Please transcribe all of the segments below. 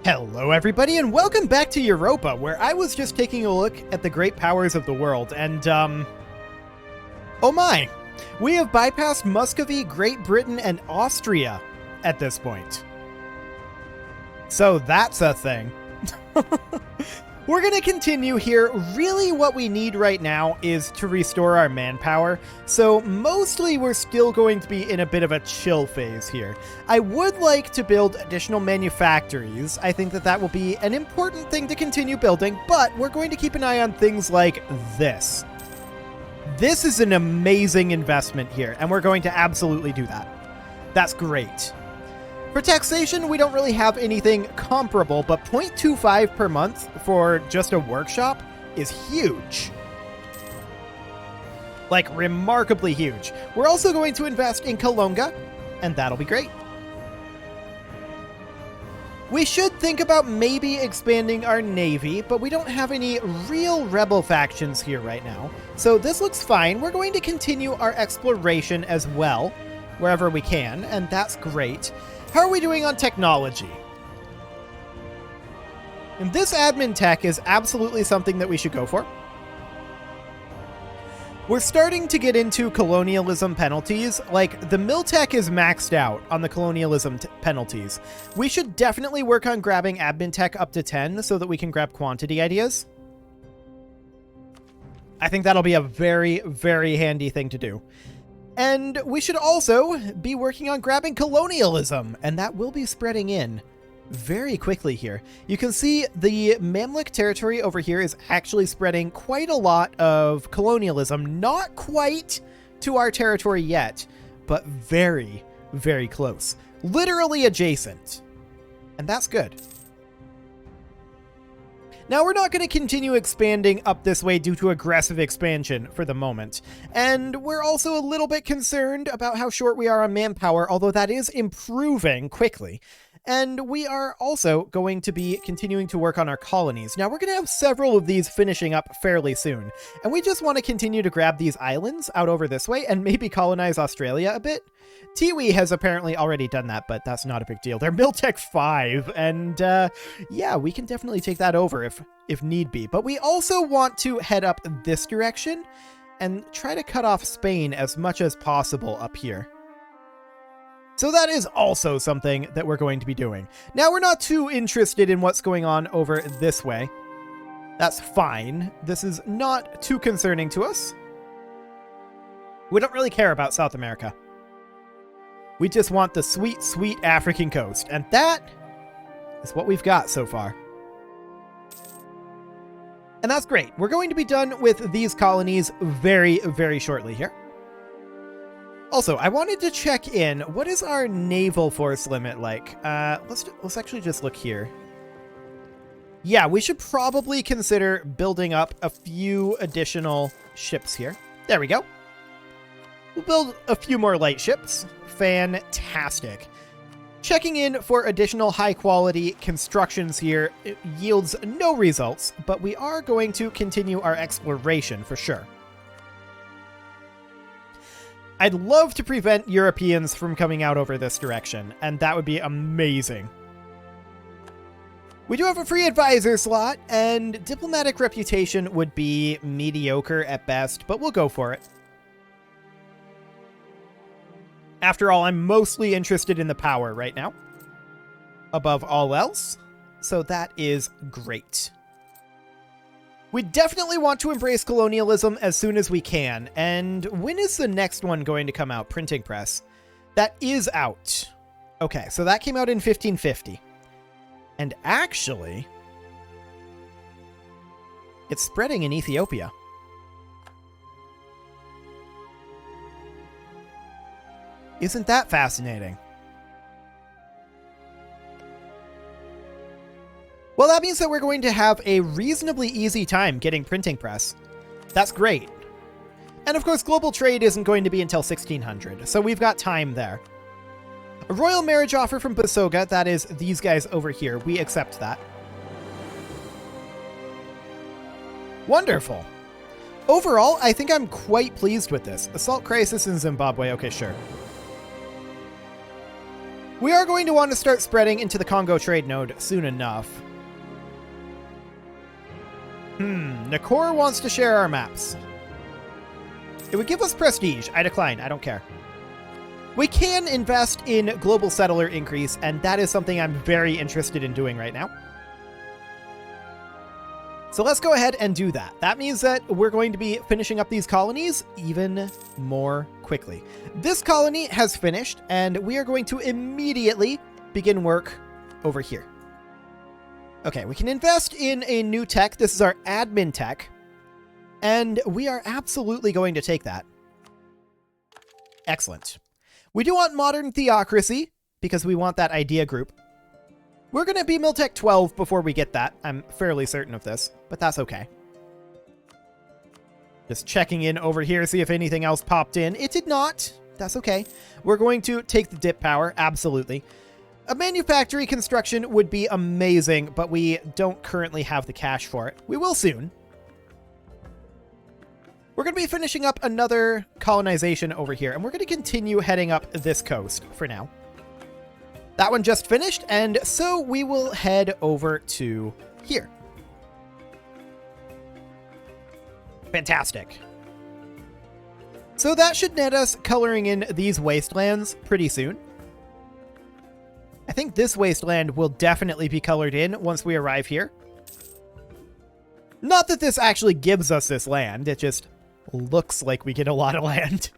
Hello everybody and welcome back to Europa, where I was just taking a look at the great powers of the world, and oh my, we have bypassed Muscovy, Great Britain, and Austria at this point. So that's a thing. We're going to continue here. Really what we need right now is to restore our manpower, so mostly we're still going to be in a bit of a chill phase here. I would like to build additional manufactories. I think that will be an important thing to continue building, but we're going to keep an eye on things like this. This is an amazing investment here, and we're going to absolutely do that. That's great. For taxation, we don't really have anything comparable, but 0.25 per month for just a workshop is huge. Like, remarkably huge. We're also going to invest in Colonial, and that'll be great. We should think about maybe expanding our navy, but we don't have any real rebel factions here right now. So this looks fine. We're going to continue our exploration as well, wherever we can, and that's great. How are we doing on technology? And this admin tech is absolutely something that we should go for. We're starting to get into colonialism penalties. Like, the mill tech is maxed out on the colonialism penalties. We should definitely work on grabbing admin tech up to 10 so that we can grab quantity ideas. I think that'll be a very, very handy thing to do. And we should also be working on grabbing colonialism, and that will be spreading in very quickly here. You can see the Mamluk territory over here is actually spreading quite a lot of colonialism. Not quite to our territory yet, but very, very close. Literally adjacent. And that's good. Now, we're not going to continue expanding up this way due to aggressive expansion for the moment. And we're also a little bit concerned about how short we are on manpower, although that is improving quickly. And we are also going to be continuing to work on our colonies. Now, we're going to have several of these finishing up fairly soon. And we just want to continue to grab these islands out over this way and maybe colonize Australia a bit. Tiwi has apparently already done that, but that's not a big deal. They're Miltech 5, and yeah, we can definitely take that over if need be. But we also want to head up this direction and try to cut off Spain as much as possible up here. So that is also something that we're going to be doing. Now, we're not too interested in what's going on over this way. That's fine. This is not too concerning to us. We don't really care about South America. We just want the sweet, sweet African coast. And that is what we've got so far. And that's great. We're going to be done with these colonies very, very shortly here. Also, I wanted to check in. What is our naval force limit like? Let's actually just look here. Yeah, we should probably consider building up a few additional ships here. There we go. We'll build a few more light ships. Fantastic. Checking in for additional high-quality constructions here. It yields no results, but we are going to continue our exploration for sure. I'd love to prevent Europeans from coming out over this direction, and that would be amazing. We do have a free advisor slot, and diplomatic reputation would be mediocre at best, but we'll go for it. After all, I'm mostly interested in the power right now, above all else, so that is great. We definitely want to embrace colonialism as soon as we can. And when is the next one going to come out? Printing press. That is out. Okay, so that came out in 1550. And actually, it's spreading in Ethiopia. Isn't that fascinating? Well, that means that we're going to have a reasonably easy time getting printing press. That's great. And of course, global trade isn't going to be until 1600, so we've got time there. A royal marriage offer from Basoga, that is these guys over here. We accept that. Wonderful. Overall, I think I'm quite pleased with this. Assault crisis in Zimbabwe, okay, sure. We are going to want to start spreading into the Congo trade node soon enough. Nakor wants to share our maps. It would give us prestige. I decline. I don't care. We can invest in global settler increase, and that is something I'm very interested in doing right now. So let's go ahead and do that. That means that we're going to be finishing up these colonies even more quickly. This colony has finished, and we are going to immediately begin work over here. Okay, we can invest in a new tech. This is our admin tech. And we are absolutely going to take that. Excellent. We do want modern theocracy, because we want that idea group. We're going to be Miltech 12 before we get that. I'm fairly certain of this, but that's okay. Just checking in over here, see if anything else popped in. It did not. That's okay. We're going to take the dip power, absolutely. A manufactory construction would be amazing, but we don't currently have the cash for it. We will soon. We're going to be finishing up another colonization over here, and we're going to continue heading up this coast for now. That one just finished, and so we will head over to here. Fantastic. So that should net us coloring in these wastelands pretty soon. I think this wasteland will definitely be colored in once we arrive here. Not that this actually gives us this land, it just looks like we get a lot of land.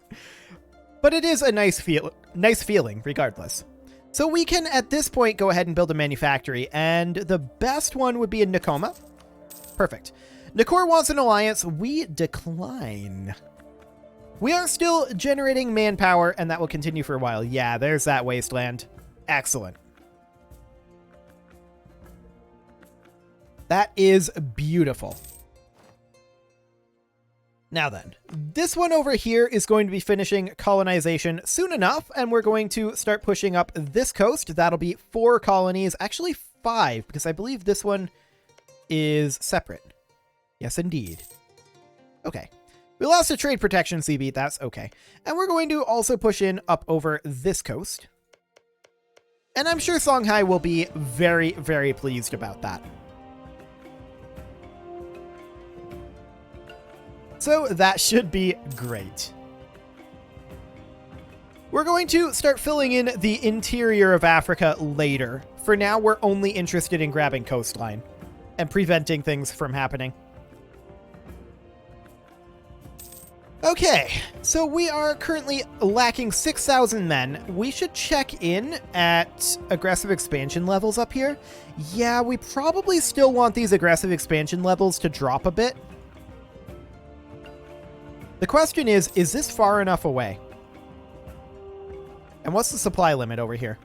But it is a nice feeling regardless. So we can at this point go ahead and build a manufactory, and the best one would be in Nakoma. Perfect. Nakor wants an alliance. We decline. We are still generating manpower, and that will continue for a while. Yeah, there's that wasteland. Excellent. That is beautiful. Now then, this one over here is going to be finishing colonization soon enough, and we're going to start pushing up this coast. That'll be 4 colonies, actually 5, because I believe this one is separate. Yes, indeed. Okay. We lost a trade protection CB, that's okay. And we're going to also push in up over this coast. And I'm sure Songhai will be very, very pleased about that. So that should be great. We're going to start filling in the interior of Africa later. For now, we're only interested in grabbing coastline and preventing things from happening. Okay, so we are currently lacking 6,000 men. We should check in at aggressive expansion levels up here. Yeah, we probably still want these aggressive expansion levels to drop a bit. The question is this far enough away? And what's the supply limit over here?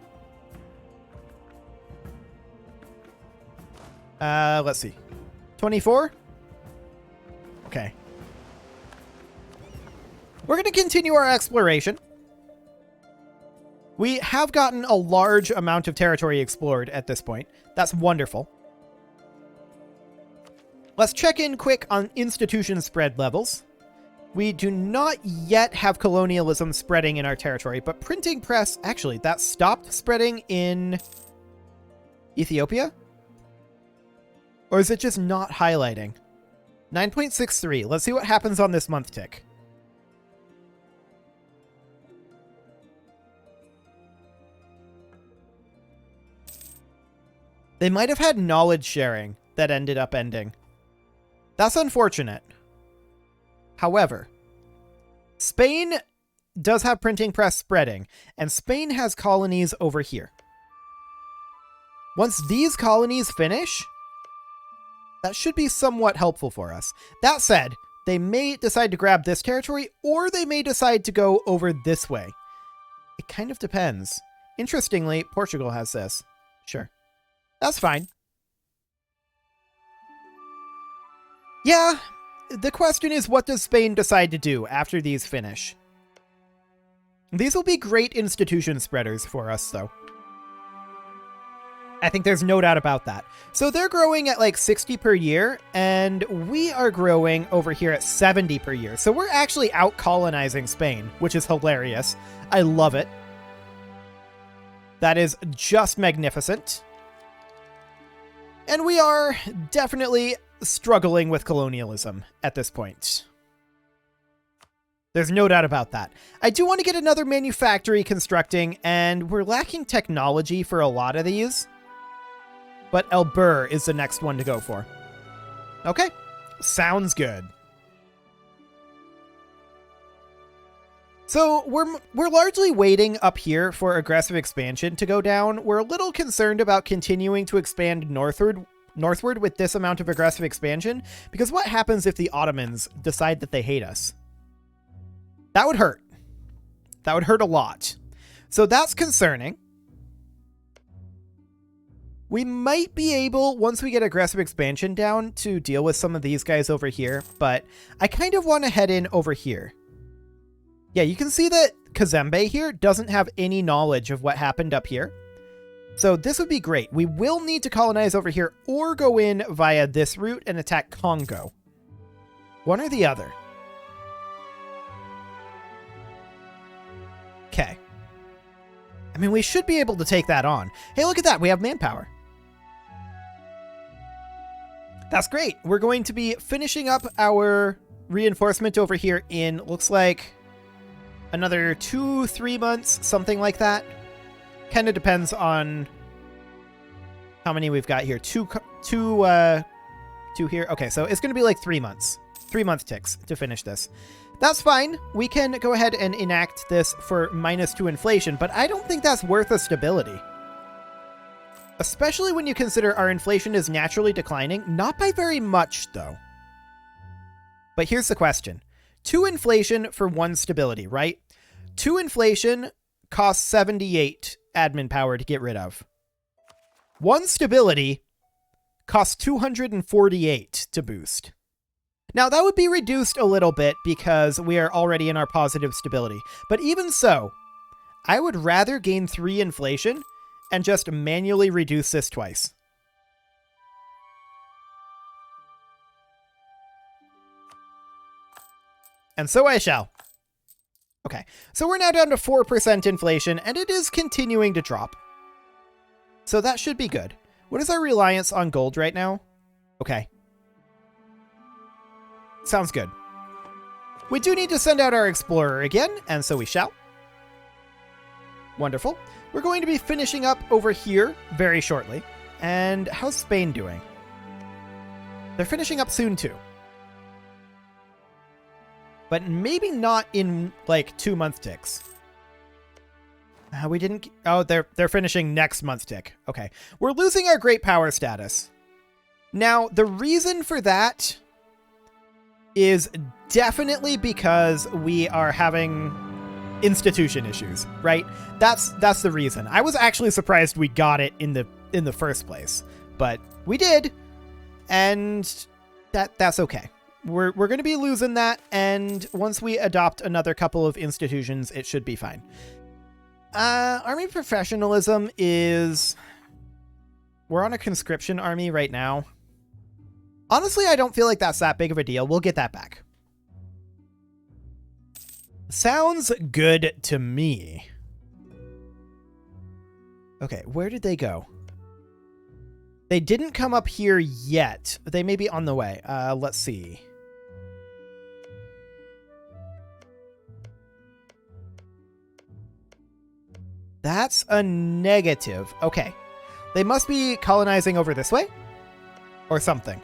Let's see. 24? Okay. We're going to continue our exploration. We have gotten a large amount of territory explored at this point. That's wonderful. Let's check in quick on institution spread levels. We do not yet have colonialism spreading in our territory, but printing press, actually, that stopped spreading in Ethiopia? Or is it just not highlighting? 9.63. Let's see what happens on this month tick. They might have had knowledge sharing that ended up ending. That's unfortunate. However, Spain does have printing press spreading, and Spain has colonies over here. Once these colonies finish, that should be somewhat helpful for us. That said, they may decide to grab this territory, or they may decide to go over this way. It kind of depends. Interestingly, Portugal has this. Sure. That's fine. Yeah. The question is, what does Spain decide to do after these finish? These will be great institution spreaders for us, though. I think there's no doubt about that. So they're growing at like 60 per year, and we are growing over here at 70 per year. So we're actually out-colonizing Spain, which is hilarious. I love it. That is just magnificent. And we are definitely struggling with colonialism at this point. There's no doubt about that. I do want to get another manufactory constructing, and we're lacking technology for a lot of these. But El Bur is the next one to go for. Okay, sounds good. So we're largely waiting up here for aggressive expansion to go down. We're a little concerned about continuing to expand northward with this amount of aggressive expansion, because what happens if the Ottomans decide that they hate us? That would hurt. That would hurt a lot. So that's concerning. We might be able, once we get aggressive expansion down, to deal with some of these guys over here, but I kind of want to head in over here. Yeah, you can see that Kazembe here doesn't have any knowledge of what happened up here. So this would be great. We will need to colonize over here or go in via this route and attack Congo. One or the other. Okay. I mean, we should be able to take that on. Hey, look at that. We have manpower. That's great. We're going to be finishing up our reinforcement over here in, looks like, another 2-3 months, something like that. Kind of depends on how many we've got here. Two here. Okay, so it's going to be like 3 months. 3-month ticks to finish this. That's fine. We can go ahead and enact this for -2 inflation, but I don't think that's worth a stability. Especially when you consider our inflation is naturally declining. Not by very much, though. But here's the question. 2 inflation for 1 stability, right? 2 inflation costs 78 admin power to get rid of. 1 stability costs 248 to boost. Now, that would be reduced a little bit because we are already in our positive stability. But even so, I would rather gain 3 inflation and just manually reduce this twice. And so I shall. Okay, so we're now down to 4% inflation, and it is continuing to drop. So that should be good. What is our reliance on gold right now? Okay. Sounds good. We do need to send out our explorer again, and so we shall. Wonderful. We're going to be finishing up over here very shortly. And how's Spain doing? They're finishing up soon too. But maybe not in like 2-month ticks. We didn't... Oh, they're finishing next month tick. Okay. We're losing our great power status. Now, the reason for that is definitely because we are having institution issues, right? That's the reason. I was actually surprised we got it in the first place, but we did, and that's okay. We're going to be losing that, and once we adopt another couple of institutions, it should be fine. Army professionalism is... We're on a conscription army right now. Honestly, I don't feel like that's that big of a deal. We'll get that back. Sounds good to me. Okay, where did they go? They didn't come up here yet. They may be on the way. Let's see. That's a negative. Okay. They must be colonizing over this way or something.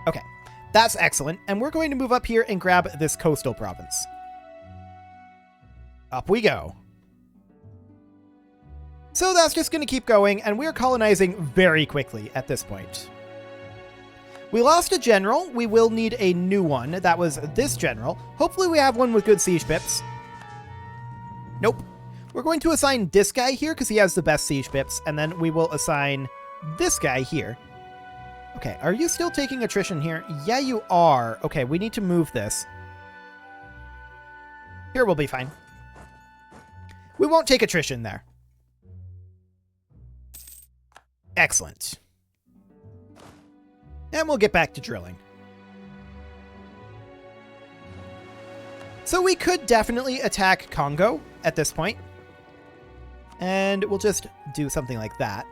Okay. That's excellent. And we're going to move up here and grab this coastal province. Up we go. So that's just going to keep going, and we're colonizing very quickly at this point. We lost a general. We will need a new one. That was this general. Hopefully we have one with good siege pips. Nope. We're going to assign this guy here because he has the best siege pips, and then we will assign this guy here. Okay, are you still taking attrition here? Yeah, you are. Okay, we need to move this. Here we'll be fine. We won't take attrition there. Excellent. And we'll get back to drilling. So we could definitely attack Congo at this point. And we'll just do something like that.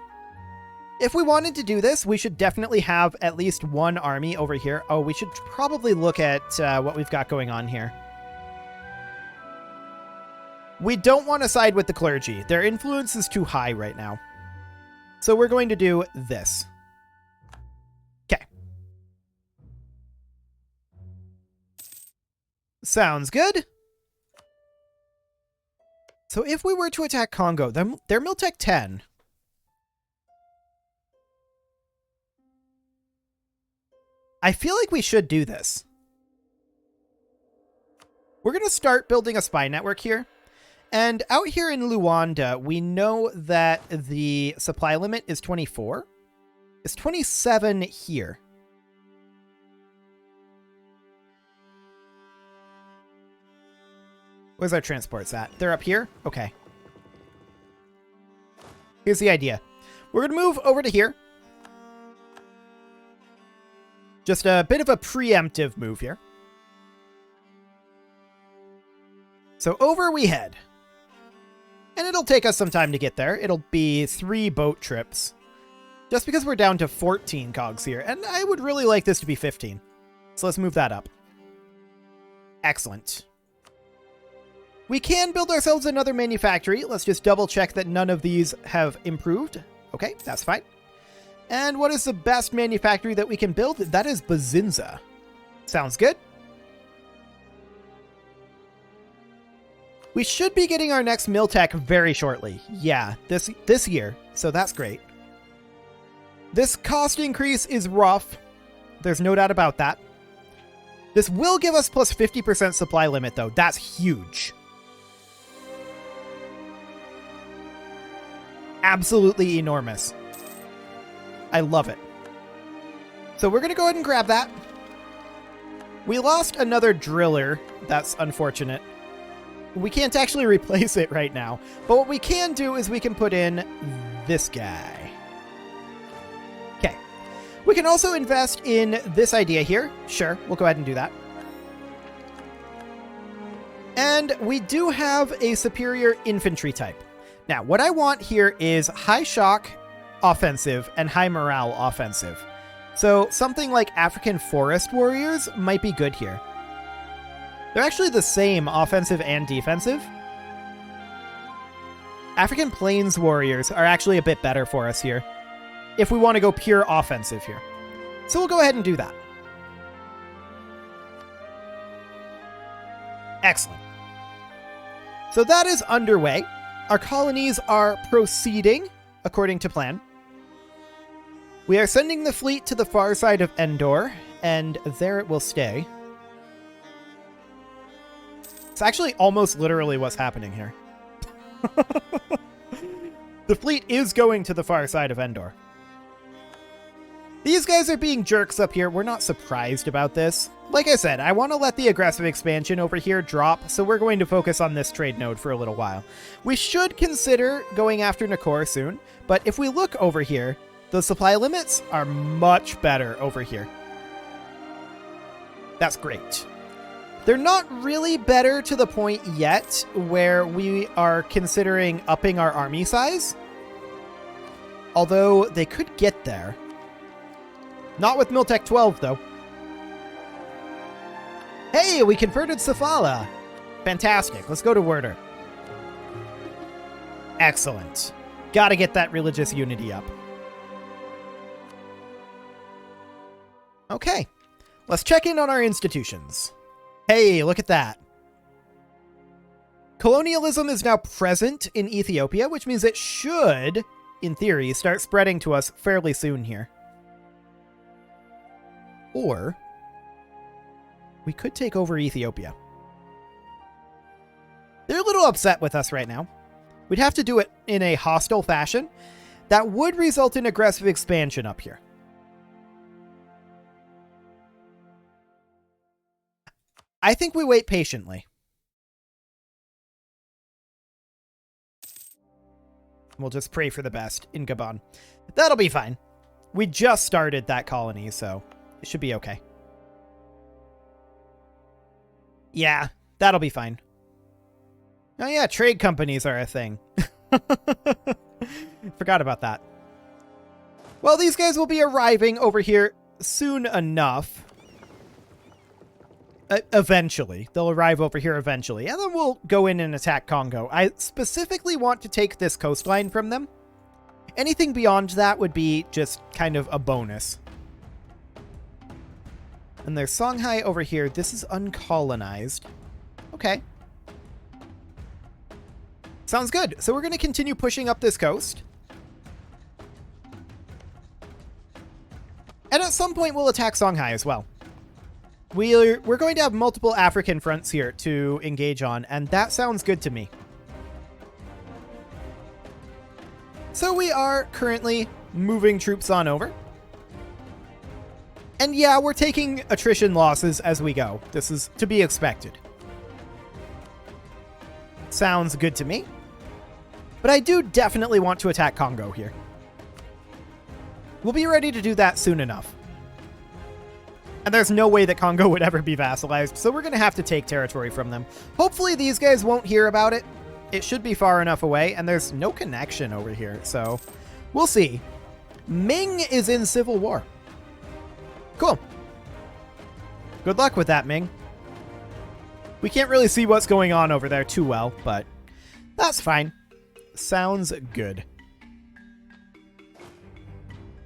If we wanted to do this, we should definitely have at least one army over here. Oh, we should probably look at what we've got going on here. We don't want to side with the clergy. Their influence is too high right now. So we're going to do this. Okay. Sounds good. So if we were to attack Congo, they're Miltech 10. I feel like we should do this. We're going to start building a spy network here. And out here in Luanda, we know that the supply limit is 24. It's 27 here. Where's our transports at? They're up here? Okay. Here's the idea. We're going to move over to here. Just a bit of a preemptive move here. So over we head. And it'll take us some time to get there. It'll be 3 boat trips. Just because we're down to 14 cogs here. And I would really like this to be 15. So let's move that up. Excellent. We can build ourselves another manufactory. Let's just double check that none of these have improved. Okay, that's fine. And what is the best manufactory that we can build? That is Bazinza. Sounds good. We should be getting our next Miltech very shortly. Yeah, this year. So that's great. This cost increase is rough. There's no doubt about that. This will give us plus 50% supply limit, though. That's huge. Absolutely enormous. I love it. So we're going to go ahead and grab that. We lost another driller. That's unfortunate. We can't actually replace it right now. But what we can do is we can put in this guy. Okay. We can also invest in this idea here. Sure, we'll go ahead and do that. And we do have a superior infantry type. Now, what I want here is high shock offensive and high morale offensive. So something like African forest warriors might be good here. They're actually the same offensive and defensive. African plains warriors are actually a bit better for us here if we want to go pure offensive here. So we'll go ahead and do that. Excellent. So that is underway. Our colonies are proceeding according to plan. We are sending the fleet to the far side of Endor, and there it will stay. It's actually almost literally what's happening here. The fleet is going to the far side of Endor. These guys are being jerks up here. We're not surprised about this. Like I said, I want to let the aggressive expansion over here drop, so we're going to focus on this trade node for a little while. We should consider going after Nakor soon, but if we look over here, the supply limits are much better over here. That's great. They're not really better to the point yet where we are considering upping our army size. Although they could get there. Not with Miltech 12, though. Hey, we converted Safala. Fantastic. Let's go to Werder. Excellent. Gotta get that religious unity up. Okay. Let's check in on our institutions. Hey, look at that. Colonialism is now present in Ethiopia, which means it should, in theory, start spreading to us fairly soon here. Or we could take over Ethiopia. They're a little upset with us right now. We'd have to do it in a hostile fashion. That would result in aggressive expansion up here. I think we wait patiently. We'll just pray for the best in Gabon. That'll be fine. We just started that colony, so it should be okay. Yeah, that'll be fine. Oh yeah, trade companies are a thing. Forgot about that. Well, these guys will be arriving over here soon enough. Eventually. They'll arrive over here eventually. And then we'll go in and attack Congo. I specifically want to take this coastline from them. Anything beyond that would be just kind of a bonus. And there's Songhai over here. This is uncolonized. Okay. Sounds good. So we're going to continue pushing up this coast. And at some point, we'll attack Songhai as well. We're going to have multiple African fronts here to engage on, and that sounds good to me. So we are currently moving troops on over. And yeah, we're taking attrition losses as we go. This is to be expected. Sounds good to me. But I do definitely want to attack Congo here. We'll be ready to do that soon enough. And there's no way that Congo would ever be vassalized, so we're going to have to take territory from them. Hopefully these guys won't hear about it. It should be far enough away, and there's no connection over here, so we'll see. Ming is in civil war. Cool. Good luck with that, Ming. We can't really see what's going on over there too well, but that's fine. Sounds good.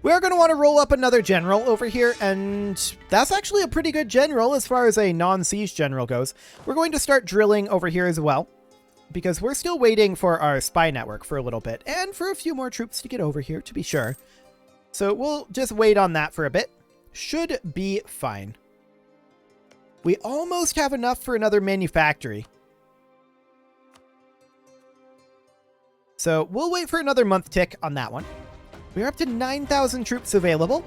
We are going to want to roll up another general over here, and that's actually a pretty good general as far as a non-siege general goes. We're going to start drilling over here as well, because we're still waiting for our spy network for a little bit, and for a few more troops to get over here, to be sure. So we'll just wait on that for a bit. Should be fine. We almost have enough for another manufactory. So we'll wait for another month tick on that one. We're up to 9,000 troops available.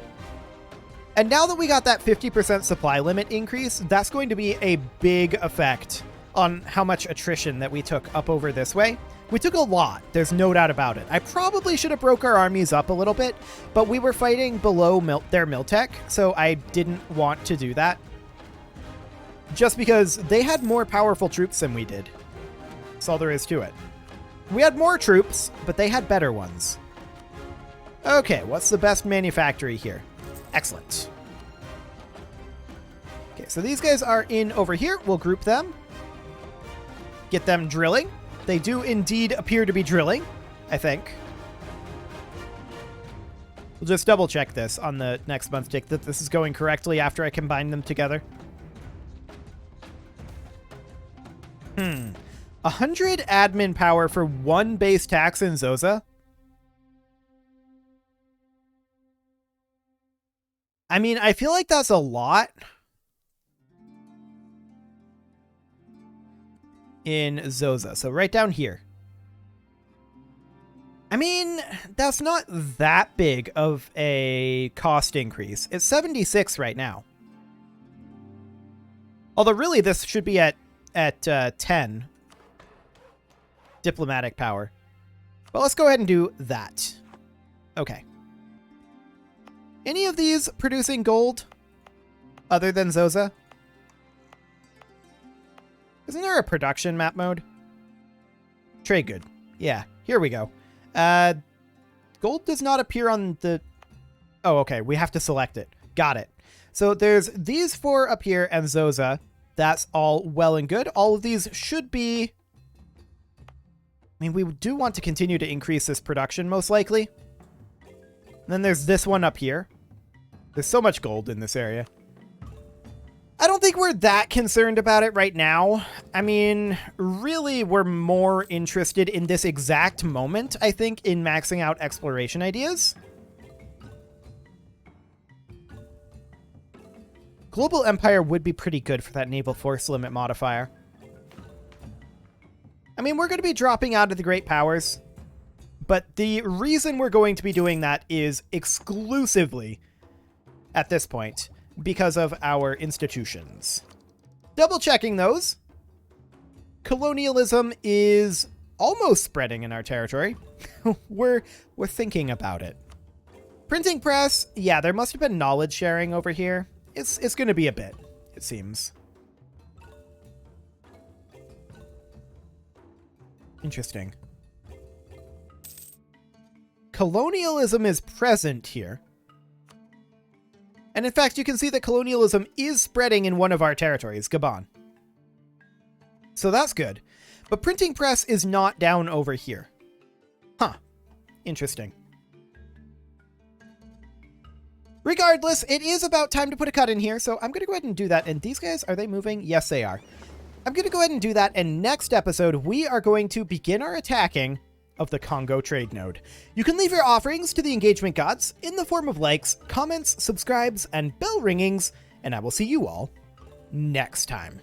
And now that we got that 50% supply limit increase, that's going to be a big effect on how much attrition that we took up over this way. We took a lot, there's no doubt about it. I probably should have broke our armies up a little bit, but we were fighting below their Miltech, so I didn't want to do that. Just because they had more powerful troops than we did. That's all there is to it. We had more troops, but they had better ones. Okay, what's the best manufactory here? Excellent. Okay, so these guys are in over here. We'll group them. Get them drilling. They do indeed appear to be drilling, I think. We'll just double check this on the next month tick that this is going correctly after I combine them together. 100 admin power for one base tax in Zoza? I mean, I feel like that's a lot. In Zoza. So right down here. I mean, that's not that big of a cost increase. It's 76 right now. Although really this should be at 10 diplomatic power. Well, let's go ahead and do that. Okay. Any of these producing gold other than Zoza? Isn't there a production map mode? Trade good. Yeah, here we go. Gold does not appear on the... Oh, okay. We have to select it. Got it. So there's these four up here and Zoza. That's all well and good. All of these should be... I mean, we do want to continue to increase this production, most likely. And then there's this one up here. There's so much gold in this area. I don't think we're that concerned about it right now. I mean, really, we're more interested in this exact moment, I think, in maxing out exploration ideas. Global Empire would be pretty good for that naval force limit modifier. I mean, we're going to be dropping out of the Great Powers, but the reason we're going to be doing that is exclusively, at this point, because of our institutions. Double checking those. Colonialism is almost spreading in our territory. We're thinking about it. Printing press, yeah, there must have been knowledge sharing over here. It's going to be a bit, it seems. Interesting. colonialism is present here. And in fact, you can see that colonialism is spreading in one of our territories, Gabon. So that's good. But printing press is not down over here. Huh. Interesting. Regardless, it is about time to put a cut in here, so I'm going to go ahead and do that. And these guys, are they moving? Yes, they are. I'm going to go ahead and do that, and next episode, we are going to begin our attacking of the Congo trade node. You can leave your offerings to the engagement gods in the form of likes, comments, subscribes, and bell ringings, and I will see you all next time.